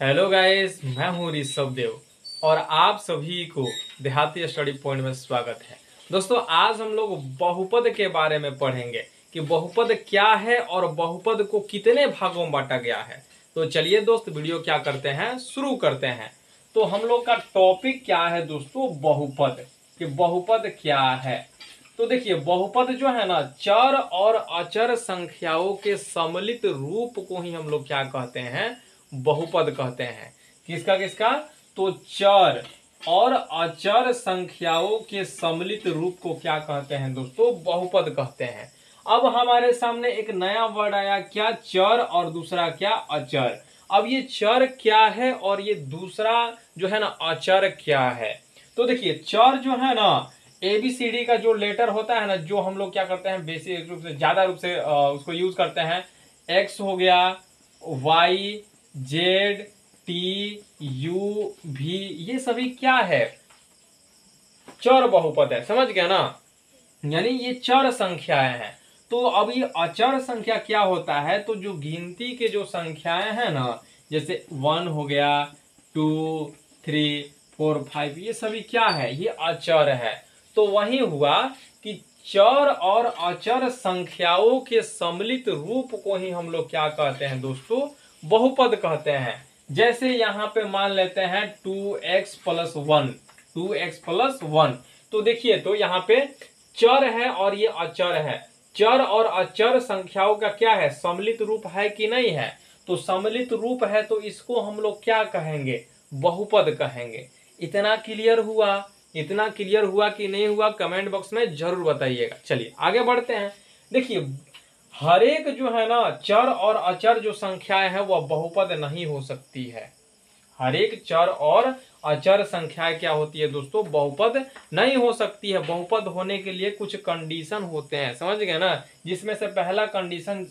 Hello guys, मैं हूँ ऋषभ देव और आप सभी को देहाती स्टडी पॉइंट में स्वागत है। दोस्तों, आज हम लोग बहुपद के बारे में पढ़ेंगे कि बहुपद क्या है और बहुपद को कितने भागों में बांटा गया है। तो चलिए दोस्त, वीडियो क्या करते हैं, शुरू करते हैं। तो हम लोग का टॉपिक क्या है दोस्तों, बहुपद। कि बहुपद क्या है। तो देखिए, बहुपद जो है ना, चर और अचर संख्याओं के सम्मिलित रूप को ही हम लोग क्या कहते हैं, बहुपद कहते हैं। किसका किसका? तो चर और अचर संख्याओं के सम्मिलित रूप को क्या कहते हैं दोस्तों, बहुपद कहते हैं। अब हमारे सामने एक नया वर्ड आया, क्या? चर, और दूसरा क्या? अचर। अब ये चर क्या है और ये दूसरा जो है ना अचर क्या है। तो देखिए, चर जो है ना, ABCD का जो लेटर होता है ना, जो हम लोग क्या करते हैं बेसिक रूप से, ज्यादा रूप से उसको यूज करते हैं। X हो गया, Y, Z, T, U, V, ये सभी क्या है? चर बहुपद है। समझ गया ना, यानी ये चर संख्याएं हैं। तो अब ये अचर संख्या क्या होता है? तो जो गिनती के जो संख्याएं हैं ना, जैसे 1 हो गया, 2, 3, 4, 5, ये सभी क्या है? ये अचर है। तो वही हुआ कि चर और अचर संख्याओं के सम्मिलित रूप को ही हम लोग क्या कहते हैं दोस्तों, बहुपद कहते हैं। जैसे यहाँ पे मान लेते हैं 2x + 1, 2x + 1। तो देखिए, तो यहाँ पे चर है और ये अचर है। चर और अचर संख्याओं का क्या है? सम्मिलित रूप है कि नहीं है? तो सम्मिलित रूप है, तो इसको हम लोग क्या कहेंगे? बहुपद कहेंगे। इतना क्लियर हुआ? इतना क्लियर हुआ कि नहीं हुआ? कमेंट बॉक्स में जरूर बताइएगा। चलिए आगे बढ़ते हैं। देखिए, हर एक जो है ना चर और अचर जो संख्याएं हैं वह बहुपद नहीं हो सकती है। हर एक चर और अचर संख्याएं क्या होती है दोस्तों, बहुपद नहीं हो सकती है। बहुपद होने के लिए कुछ कंडीशन होते हैं, समझ गए ना। जिसमें से पहला कंडीशन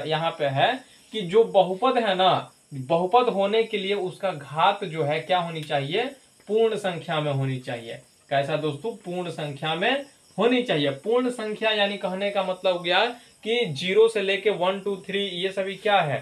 यहाँ पे है कि जो बहुपद है ना, बहुपद होने के लिए उसका घात जो है क्या होनी चाहिए? पूर्ण संख्या में होनी चाहिए। कैसा दोस्तों? पूर्ण संख्या में होनी चाहिए। पूर्ण संख्या यानी कहने का मतलब गया कि 0 से लेके 1, 2, 3 ये सभी क्या है?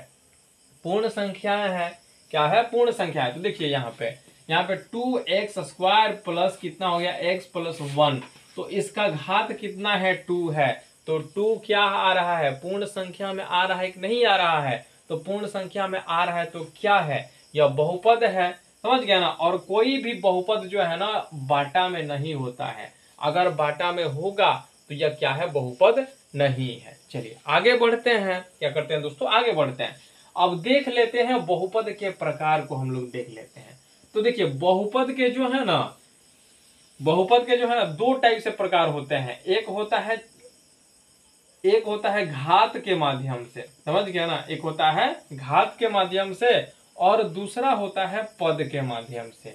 पूर्ण संख्याएं हैं। क्या है? पूर्ण संख्या है। तो देखिए यहाँ पे 2x² प्लस कितना हो गया? x + 1। तो इसका घात कितना है? 2 है। तो 2 क्या आ रहा है? पूर्ण संख्या में आ रहा है कि नहीं आ रहा है? तो पूर्ण संख्या में आ रहा है, तो क्या है? यह बहुपद है। समझ गया ना। और कोई भी बहुपद जो है ना बाटा में नहीं होता है। अगर बाटा में होगा तो यह क्या है? बहुपद नहीं है। चलिए आगे बढ़ते हैं। क्या करते हैं दोस्तों? आगे बढ़ते हैं। अब देख लेते हैं बहुपद के प्रकार को, हम लोग देख लेते हैं। तो देखिए, बहुपद के जो है ना, बहुपद के जो है ना दो टाइप से प्रकार होते हैं। एक होता है घात के माध्यम से। समझ गया ना। एक होता है घात के माध्यम से और दूसरा होता है पद के माध्यम से।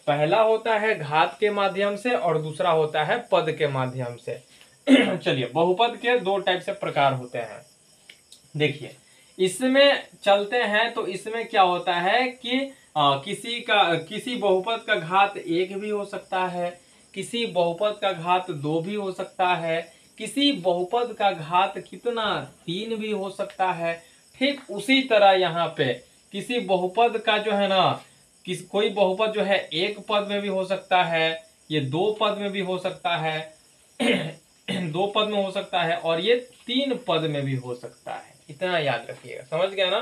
पहला होता है घात के माध्यम से और दूसरा होता है पद के माध्यम से। चलिए, बहुपद के दो टाइप से प्रकार होते हैं। देखिए, इसमें चलते हैं। तो इसमें क्या होता है कि किसी बहुपद का घात 1 भी हो सकता है, किसी बहुपद का घात 2 भी हो सकता है, किसी बहुपद का घात कितना? 3 भी हो सकता है। ठीक उसी तरह यहाँ पे किसी बहुपद का जो है ना, कोई बहुपद जो है 1 पद में भी हो सकता है, ये 2 पद में भी हो सकता है, 2 पद में हो सकता है, और ये 3 पद में भी हो सकता है। इतना याद रखिएगा। समझ गया ना।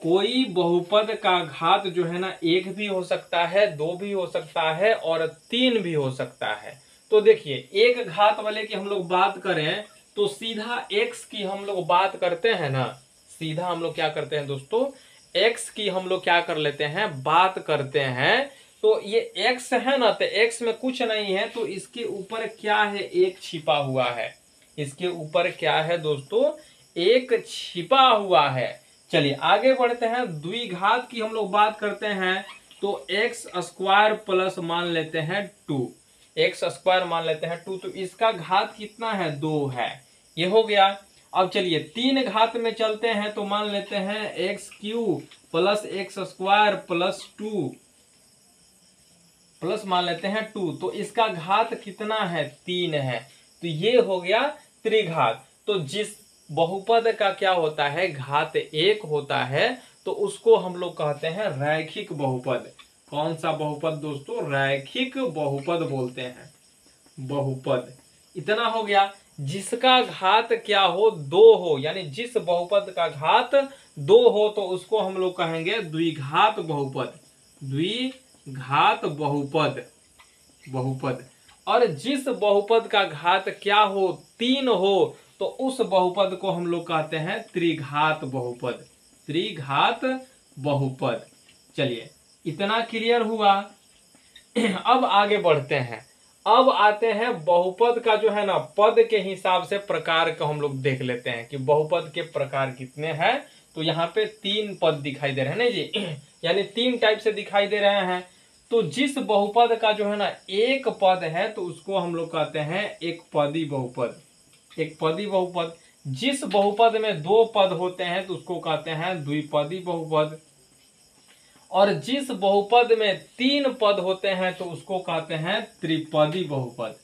कोई बहुपद का घात जो है ना 1 भी हो सकता है, 2 भी हो सकता है और 3 भी हो सकता है। तो देखिए, एक घात वाले की हम लोग बात करें तो सीधा x की हम लोग बात करते हैं ना, सीधा हम लोग क्या करते हैं दोस्तों, x की हम लोग क्या कर लेते हैं? बात करते हैं। तो ये x है ना, तो x में कुछ नहीं है, तो इसके ऊपर क्या है? एक छिपा हुआ है। इसके ऊपर क्या है दोस्तों? एक छिपा हुआ है। चलिए आगे बढ़ते हैं। द्विघात की हम लोग बात करते हैं। तो x² प्लस मान लेते हैं 2, x² मान लेते हैं 2। तो इसका घात कितना है? 2 है। ये हो गया। अब चलिए 3 घात में चलते हैं। तो मान लेते हैं x³ plus x² plus 2 plus मान लेते हैं 2। तो इसका घात कितना है? 3 है। तो ये हो गया त्रिघात। तो जिस बहुपद का क्या होता है? घात 1 होता है, तो उसको हम लोग कहते हैं रैखिक बहुपद। कौन सा बहुपद दोस्तों? रैखिक बहुपद बोलते हैं, बहुपद। इतना हो गया। जिसका घात क्या हो? 2 हो, यानी जिस बहुपद का घात 2 हो तो उसको हम लोग कहेंगे द्विघात बहुपद, द्विघात बहुपद, बहुपद। और जिस बहुपद का घात क्या हो? 3 हो, तो उस बहुपद को हम लोग कहते हैं त्रिघात बहुपद, त्रिघात बहुपद। चलिए, इतना क्लियर हुआ। अब आगे बढ़ते हैं। अब आते हैं बहुपद का जो है ना, पद के हिसाब से प्रकार को हम लोग देख लेते हैं कि बहुपद के प्रकार कितने हैं। तो यहाँ पे 3 पद दिखाई दे रहे हैं ना जी, यानी 3 टाइप से दिखाई दे रहे हैं। तो जिस बहुपद का जो है ना एक पद है तो उसको हम लोग कहते हैं एक पदी बहुपद, एक पदी बहुपद। जिस बहुपद में 2 पद होते हैं तो उसको कहते हैं द्विपदी बहुपद। और जिस बहुपद में 3 पद होते हैं तो उसको कहते हैं त्रिपदी बहुपद,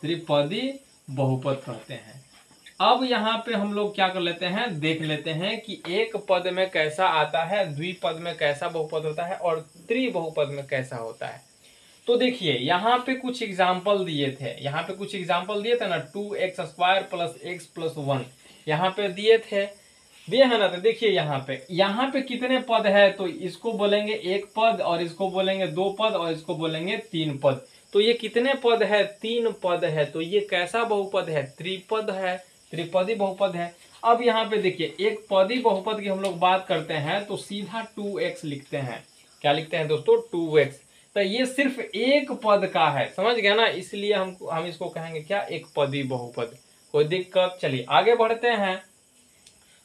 त्रिपदी बहुपद कहते हैं। अब यहाँ पे हम लोग क्या कर लेते हैं, देख लेते हैं कि एक पद में कैसा आता है, द्विपद में कैसा बहुपद होता है और त्रिबहुपद में कैसा होता है। तो देखिए यहाँ पे कुछ एग्जाम्पल दिए थे, यहाँ पे कुछ एग्जाम्पल दिए थे ना, 2x² प्लस x प्लस 1 यहाँ पे दिए थे, दिए है ना। तो देखिए यहाँ पे कितने पद है? तो इसको बोलेंगे 1 पद और इसको बोलेंगे 2 पद और इसको बोलेंगे 3 पद। तो ये कितने पद है? 3 पद है। तो ये कैसा बहुपद है? त्रिपद है, त्रिपदी बहुपद है। अब यहाँ पे देखिए एक पदी बहुपद की हम लोग बात करते हैं तो सीधा 2x लिखते हैं। क्या लिखते हैं दोस्तों? 2x। तो ये सिर्फ एक पद का है, समझ गया ना, इसलिए हम इसको कहेंगे क्या? एक पदी बहुपद। कोई दिक्कत? चलिए आगे बढ़ते हैं,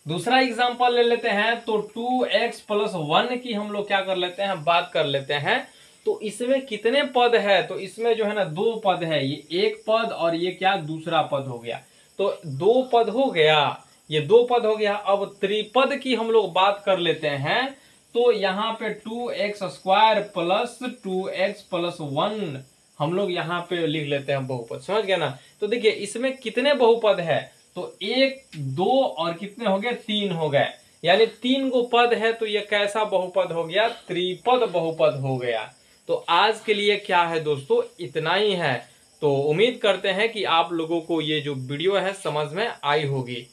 दूसरा एग्जांपल ले लेते हैं। तो 2x प्लस 1 की हम लोग क्या कर लेते हैं, बात कर लेते हैं। तो इसमें कितने पद है? तो इसमें जो है ना 2 पद है, ये एक पद और ये क्या? दूसरा पद हो गया। तो 2 पद हो गया, ये 2 पद हो गया। अब त्रिपद की हम लोग बात कर लेते हैं। तो यहाँ पे 2x² प्लस 2x प्लस 1 हम लोग यहाँ पे लिख लेते हैं बहुपद, समझ गया ना। तो देखिए इसमें कितने बहुपद है? तो 1 2 और कितने हो गए? 3 हो गए, यानी 3 गो पद है। तो ये कैसा बहुपद हो गया? त्रिपद बहुपद हो गया। तो आज के लिए क्या है दोस्तों, इतना ही है। तो उम्मीद करते हैं कि आप लोगों को ये जो वीडियो है समझ में आई होगी।